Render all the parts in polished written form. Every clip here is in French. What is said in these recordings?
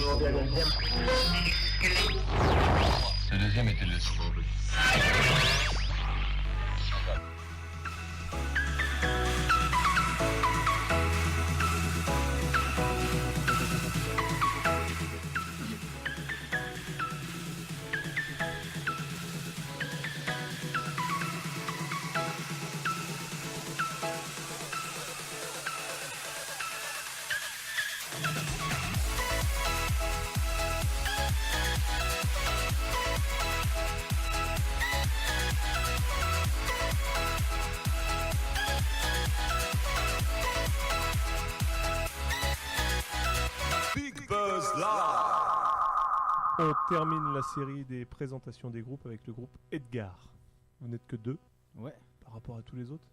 Le deuxième était le second. On termine la série des présentations des groupes avec le groupe Edgar. Vous n'êtes que 2 Ouais. par rapport à tous les autres.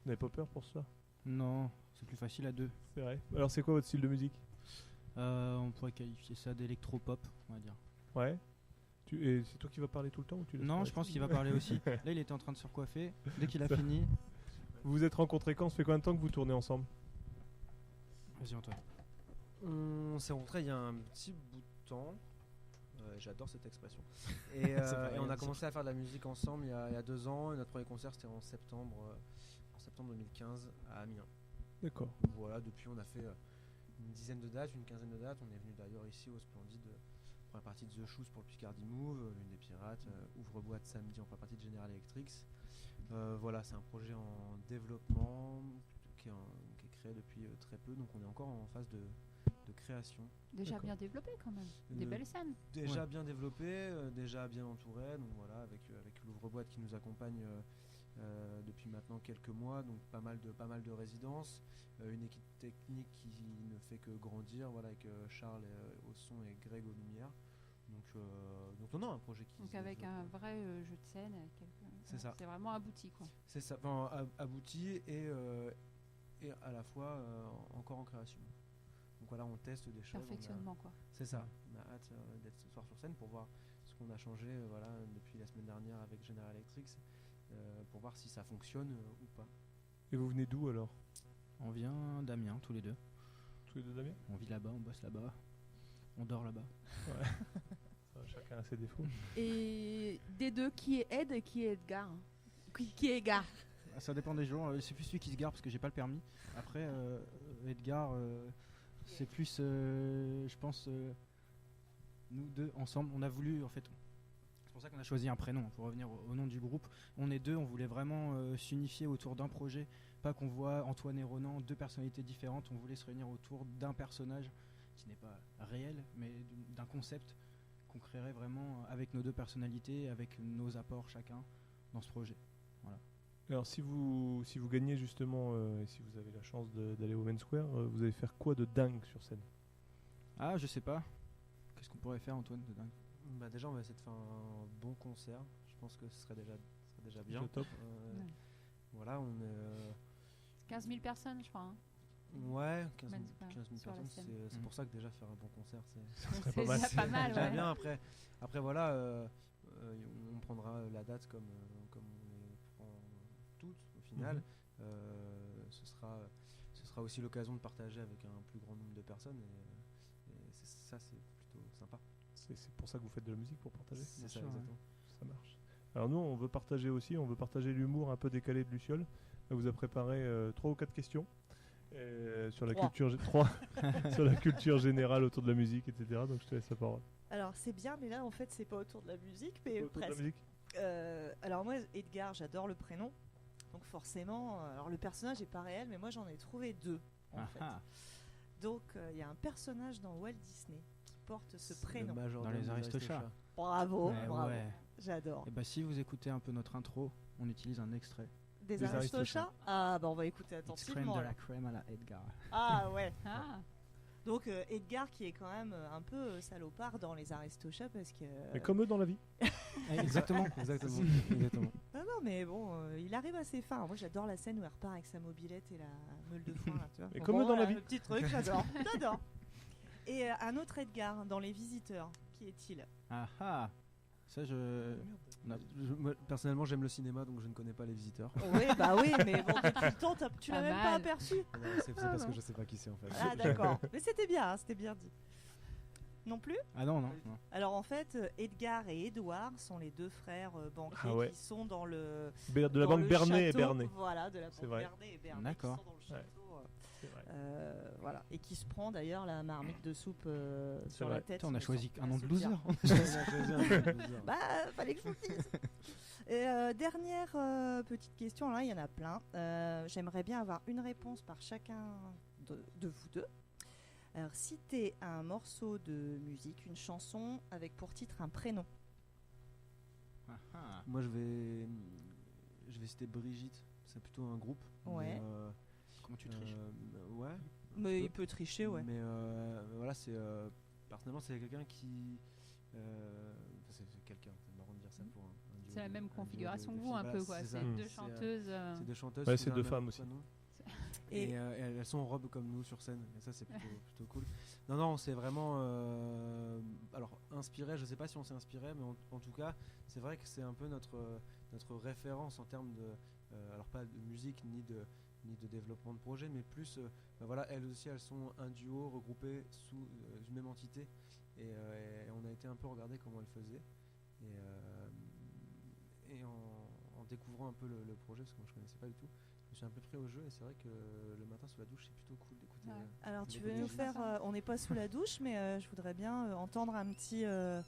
Vous n'avez pas peur pour cela? Non, c'est plus facile à 2. C'est vrai. Alors c'est quoi votre style de musique? On pourrait qualifier ça d'électro-pop, on va dire. Ouais. Et c'est toi qui vas parler tout le temps ou tu laisses Non, parler? je pense qu'il va parler aussi. Là, il était en train de se recoiffer. Dès qu'il a fini... Vous vous êtes rencontrés quand? Ça fait combien de temps que vous tournez ensemble? Vas-y, Antoine. On s'est rencontrés il y a un petit bout de temps. J'adore cette expression. Et on a commencé à faire de la musique ensemble il y a 2 ans. Et notre premier concert c'était en septembre 2015 à Amiens. D'accord. Voilà, depuis on a fait une dizaine de dates, une quinzaine de dates. On est venu d'ailleurs ici au Splendide première partie de The Shoes pour le Picardie Move, Lune des Pirates, Ouvre-boîte samedi en première partie de General Electric. Voilà, c'est un projet en développement qui est créé depuis très peu, donc on est encore en phase de création. Déjà bien développé quand même, des belles scènes. Déjà bien développé, déjà bien entouré, donc voilà, avec l'ouvre-boîte qui nous accompagne depuis maintenant quelques mois, donc pas mal de résidences, une équipe technique qui ne fait que grandir, voilà, avec Charles au son et Greg aux lumières. Donc on a un projet qui... Donc avec un vrai jeu de scène, c'est ça. C'est vraiment abouti quoi. C'est ça, enfin, abouti et à la fois encore en création. Donc voilà, on teste des choses. Perfectionnement quoi. C'est ça. On a hâte d'être ce soir sur scène pour voir ce qu'on a changé voilà, depuis la semaine dernière avec General Electric, pour voir si ça fonctionne ou pas. Et vous venez d'où alors? On vient d'Amiens, tous les deux. Tous les deux d'Amiens? On vit là-bas, on bosse là-bas, on dort là-bas. Ouais. Chacun a ses défauts. Et des deux, qui est Ed et qui est Edgar? Qui est Edgar? Ça dépend des jours. C'est plus celui qui se gare parce que j'ai pas le permis. Après, Edgar, c'est plus, je pense, nous deux ensemble. On a voulu, en fait, c'est pour ça qu'on a choisi un prénom pour revenir au nom du groupe. On est 2, on voulait vraiment s'unifier autour d'un projet. Pas qu'on voit Antoine et Ronan, 2 personnalités différentes. On voulait se réunir autour d'un personnage qui n'est pas réel, mais d'un concept qu'on créerait vraiment avec nos 2 personnalités, avec nos apports chacun dans ce projet. Voilà. Alors si vous gagnez justement, et si vous avez la chance d'aller au Main Square, vous allez faire quoi de dingue sur scène? Ah, je sais pas. Qu'est-ce qu'on pourrait faire, Antoine, de dingue? Bah déjà, on va essayer de faire un bon concert. Je pense que ce serait déjà bien. C'est top. Ouais. Voilà, on est... 15 000 personnes je crois. Hein. Ouais, 15 000 sur la personnes, scène. c'est pour ça que déjà faire un bon concert, C'est déjà pas mal. déjà Ouais. bien. Après voilà, on prendra la date comme on les prend toutes au final. Ce sera aussi l'occasion de partager avec un plus grand nombre de personnes et ça c'est plutôt sympa. C'est pour ça que vous faites de la musique, pour partager? C'est ça, sûr, exactement. Ça marche. Alors nous, on veut partager aussi, on veut partager l'humour un peu décalé de Luciole. Elle vous a préparé 3 ou 4 questions sur la culture, 3 sur la culture générale autour de la musique, etc. Donc je te laisse la parole. Alors c'est bien, mais là en fait c'est pas autour de la musique, mais Autour de la presque. musique. Alors moi, Edgar, j'adore le prénom. Donc forcément, alors le personnage est pas réel, mais moi j'en ai trouvé 2 en fait. Donc il y a un personnage dans Walt Disney qui porte ce prénom. Dans les Aristochats. Bravo, bravo. Ouais. J'adore. Et bah si vous écoutez un peu notre intro, on utilise un extrait. Des Des Aristochats. Ah bah on va écouter Crème attentivement. de là. la crème à la Edgar. Ah ouais. Ah. Donc Edgar qui est quand même un peu salopard dans les Aristochats parce que... Mais comme eux dans la vie. Exactement. Exactement. Non mais bon, il arrive à ses fins. Moi j'adore la scène où il repart avec sa mobilette et la meule de foin là, tu vois. Et comme eux dans la vie. Le petit truc, j'adore. J'adore. Et un autre Edgar dans Les Visiteurs, qui est-il? Ah ah. Ça Moi, personnellement j'aime le cinéma donc je ne connais pas Les Visiteurs. Oui bah oui, mais bon depuis le temps tu l'as Pas même pas mal. aperçu. Non, c'est parce que je sais pas qui c'est en fait. Ah d'accord. Mais c'était bien dit. Non plus. Ah non, non. non. Alors en fait, Edgar et Édouard sont les deux frères banquiers Ah ouais. qui sont dans le De la dans banque le Bernet et château. Bernet. Voilà, de la C'est banque vrai. Bernet et Bernet D'accord. qui sont dans le Ouais. château. C'est vrai. Voilà, et qui se prend d'ailleurs la marmite de soupe sur vrai. la tête. Putain, on a sans choisi un la nom de se loser. dire. On a choisi un peu de loser. Bah, fallait que je vous le dise. Et dernière petite question, là, il y en a plein. J'aimerais bien avoir une réponse par chacun de vous deux. Alors, citez un morceau de musique, une chanson avec pour titre un prénom. Ah, ah. Moi, je vais citer Brigitte. C'est plutôt un groupe. Ouais. Comment tu triches Ouais. Mais peux. il peut tricher, ouais. Mais voilà, c'est personnellement, c'est quelqu'un qui. C'est quelqu'un. C'est marrant de dire ça pour un duo C'est la de- même un duo configuration de que vous, filles. un Voilà, peu, quoi. c'est C'est ça. deux chanteuses. C'est deux chanteuses. Ouais, qui c'est ont deux un même femmes aussi. prénom. Et Et elles sont en robe comme nous sur scène. Et ça, c'est plutôt cool. Non, c'est vraiment. Alors, inspiré, je sais pas si on s'est inspiré, mais en tout cas, c'est vrai que c'est un peu notre référence en termes de. Alors, pas de musique ni de développement de projet, mais plus. Voilà, elles aussi, elles sont un duo regroupé sous une même entité. Et on a été un peu regarder comment elles faisaient. Et en découvrant un peu le projet, parce que moi je connaissais pas du tout, je me suis un peu pris au jeu et c'est vrai que le matin sous la douche c'est plutôt cool d'écouter. Ouais. alors, tu des veux nous Brigitte. faire. On n'est pas sous la douche, mais je voudrais bien entendre un petit Et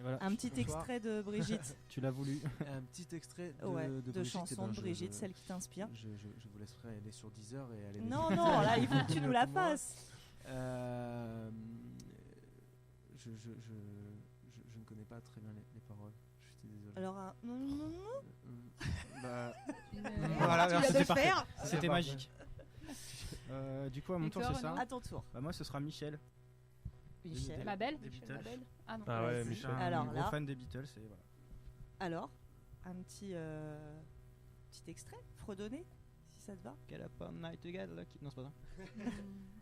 voilà, Bonsoir. extrait de Brigitte. tu l'as voulu. Un petit extrait de, Ouais, de de Brigitte, chanson eh ben, de Brigitte, celle qui t'inspire. je vous laisserai aller sur Deezer et aller. Non, là, il faut que tu nous la fasses. Je ne connais pas très bien les paroles. Je suis désolé. Alors, Bah, Voilà, tu alors, viens de c'était le parfait. faire. C'était parfait. magique. Du coup, à mon tour, Victor, c'est ça non À ton tour. Bah, moi, ce sera Michel. Michel. Ma belle Des Michel Beatles. Mabel Ah non. Ah ouais, Vas-y. Michel. Alors gros là, fan des Beatles. Et voilà. alors, un petit extrait, fredonné, si ça te va. Get up all night together. Non, c'est pas ça.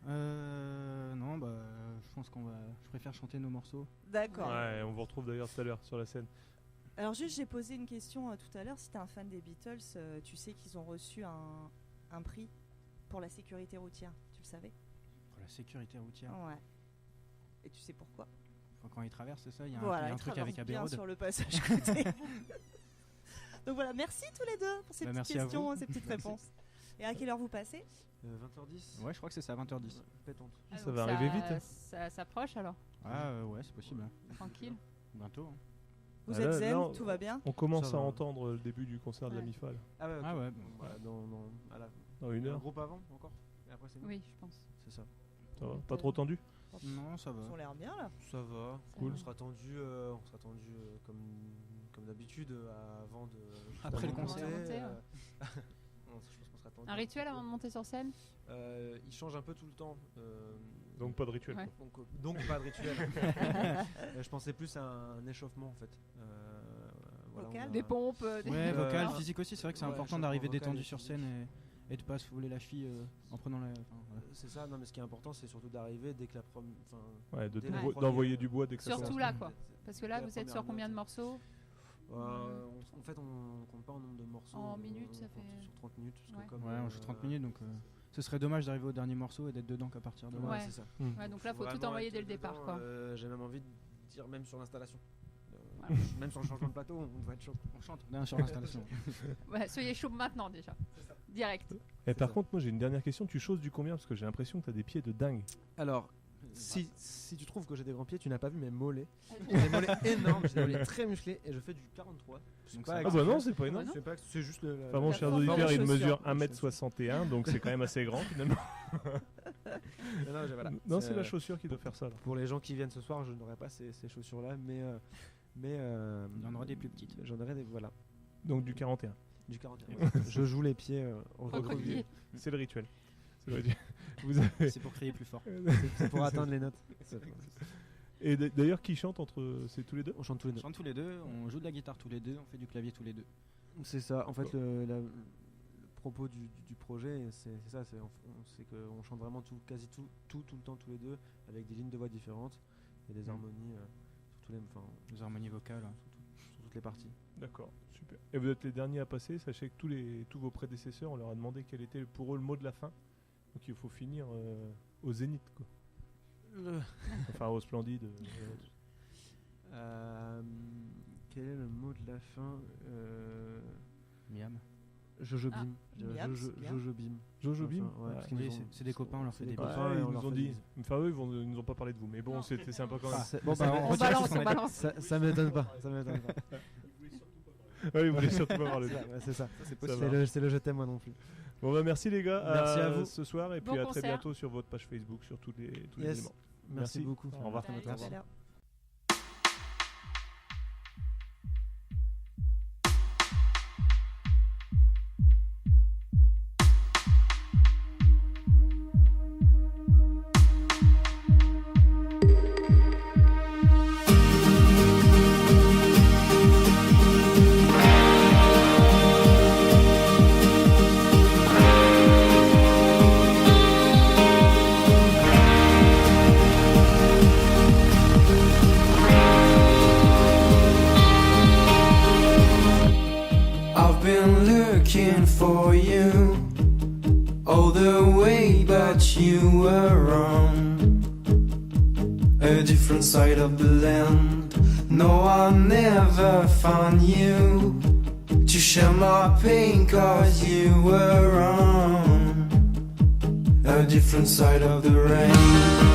Mm. Non, bah, je pense je préfère chanter nos morceaux. D'accord. Ouais, on vous retrouve d'ailleurs tout à l'heure sur la scène. Alors juste, j'ai posé une question tout à l'heure. Si tu es un fan des Beatles, tu sais qu'ils ont reçu un prix pour la sécurité routière. Tu le savais? Pour la sécurité routière. Ouais. Et tu sais pourquoi? Quand ils traversent, c'est ça. Il y a Voilà, il y a un ils truc traversent avec bien Abbey Road. sur le passage côté. Donc voilà, merci tous les deux pour ces Bah, petites merci à questions, vous. ces petites réponses. Et à quelle heure vous passez? 20h10. Ouais, je crois que c'est ça, 20h10. Ouais, pétante. Ah, Ça donc va arriver vite, hein. Ça s'approche alors, Ah, ouais, c'est possible. tranquille. Bientôt. Hein. Vous Ah, êtes là, zen, là, tout va bien? On commence Ça à va. entendre le début du concert de la Ouais. MIFA là, Ah ouais, ok. Ah ouais. Voilà, à la, dans une un heure. groupe avant encore. Et après c'est nous. Oui, je pense. C'est ça. Ça va. Pas trop tendu? Non, ça Ils ont va. l'air bien là. Ça va. Cool. On sera tendu, comme d'habitude avant de. Après le avant de concert. monter, Ouais. non, je pense qu'on sera tendu. Un rituel avant de monter sur scène Il change un peu tout le temps. Donc pas de rituel. Ouais. quoi. Donc pas de rituel. Je pensais plus à un échauffement en fait. Voilà, Vocal. on a- Des pompes des- Ouais, Euh, vocal, ah. physique aussi. C'est vrai que c'est Ouais, important changement d'arriver vocal détendu et sur physique. scène et de pas se fouler la cheville en prenant la. enfin, voilà. C'est ça, non mais ce qui est important c'est surtout d'arriver dès que la première. Ouais, Dès le d'envoyer premier- du bois dès que ça Surtout commence. là, quoi. Parce que là, La vous êtes première sur combien de note. morceaux En fait, on compte pas en nombre de morceaux. En on- minutes, on ça compte fait- sur 30 minutes. Parce Ouais. que comme, Ouais, on joue 30 minutes donc ce serait dommage d'arriver au dernier morceau et d'être dedans qu'à partir de là. Ouais, Ouais. c'est ça. Ouais, donc là, faut tout vraiment envoyer être dès le départ, dedans, quoi. J'ai même envie de dire, même sur l'installation. Voilà. Même sur le changement de plateau, on doit être chaud. On chante bien sur l'installation. Ouais, soyez chaud maintenant déjà. Direct. Et par ça. contre, moi j'ai une dernière question. Tu choses du combien? Parce que j'ai l'impression que t'as des pieds de dingue. Alors, si tu trouves que j'ai des grands pieds, tu n'as pas vu mes mollets. J'ai des mollets énormes, j'ai des mollets très musclés et je fais du 43. C'est Donc pas ça Ah va. bah non, exceptionnel. c'est pas énorme. non. C'est pas- c'est juste le. Enfin bon, La chers forme auditeurs, des il chaussures. mesure 1m61, donc c'est quand même assez grand finalement. Non, voilà. Non, c'est la chaussure qui doit faire ça là. Pour les gens qui viennent ce soir, je n'aurai pas ces chaussures-là, mais Il y en aura des plus petites. J'en aurai des, voilà, Donc du 41. du 41. Je joue les pieds en Recroquevillé. recroquevillé. C'est le rituel. C'est le rituel. Vous avez... C'est pour crier plus fort. C'est pour atteindre les notes. Et d'ailleurs, qui chante entre c'est tous les deux? On chante tous les On deux. chante tous les deux, on joue de la guitare tous les deux, on fait du clavier tous les deux. C'est ça. En fait, le propos du projet, c'est ça. C'est qu'on chante vraiment quasi tout le temps tous les deux, avec des lignes de voix différentes et des harmonies sur tous les, enfin, Les harmonies vocales. sur toutes les parties. D'accord, super. Et vous êtes les derniers à passer. Sachez que tous vos prédécesseurs, on leur a demandé quel était pour eux le mot de la fin. Donc il faut finir au zénith, quoi. enfin au Splendide. Quel est le mot de la fin Miam. Jojo Ah, Bim. Je dirais Miam, c'est bien. Jojo Bim. Jojo Bim. Enfin, ouais, parce qu'ils Oui, nous ont- c'est des copains, on leur fait des des bisous. copains. Ils et on nous leur ont fait dit. des bisous. Enfin eux ils nous ont pas parlé de vous, mais bon Non. c'est sympa quand Ah, même. Bon, bah, on On retire balance, ce qu'on on a dit. balance. Ça m'étonne pas. Ça m'étonne pas. Ouais, ils voulaient surtout pas parler de Ouais, c'est ça. Ça C'est le je t'aime moi non plus. Bon bah merci les gars. Merci à vous. Ce soir et Bon puis à très concert. bientôt sur votre page Facebook sur tous les Yes. éléments. Merci beaucoup. Au revoir. Bye. Tout à l'heure. I've been looking for you all the way, but you were wrong. A different side of the land. No, I never found you to share my pain, cause you were wrong. A different side of the rain.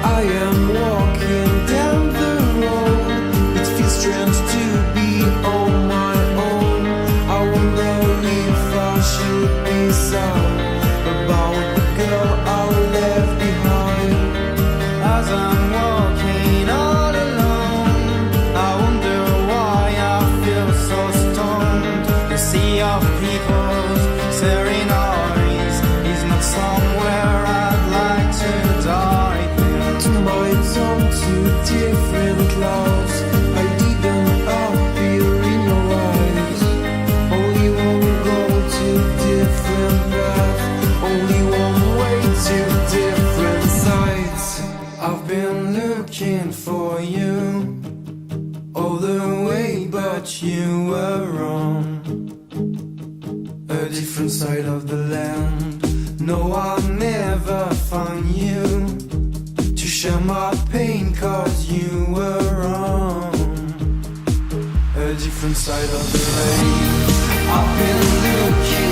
I am walking down the road. It feels strange to be on my own. I wonder if I should be sad about the girl I left behind. As I'm walking all alone, I wonder why I feel so stoned. The sea of people's staring eyes is not somewhere I'd like to die. Two minds on two different clouds. I didn't appear in your eyes. Only one goal to different path. Only one way to different sides. I've been looking for you all the way, but you were wrong. A different side of the land. No, I never found you to share my pain, cause you were wrong. A different side of the rain. I've been looking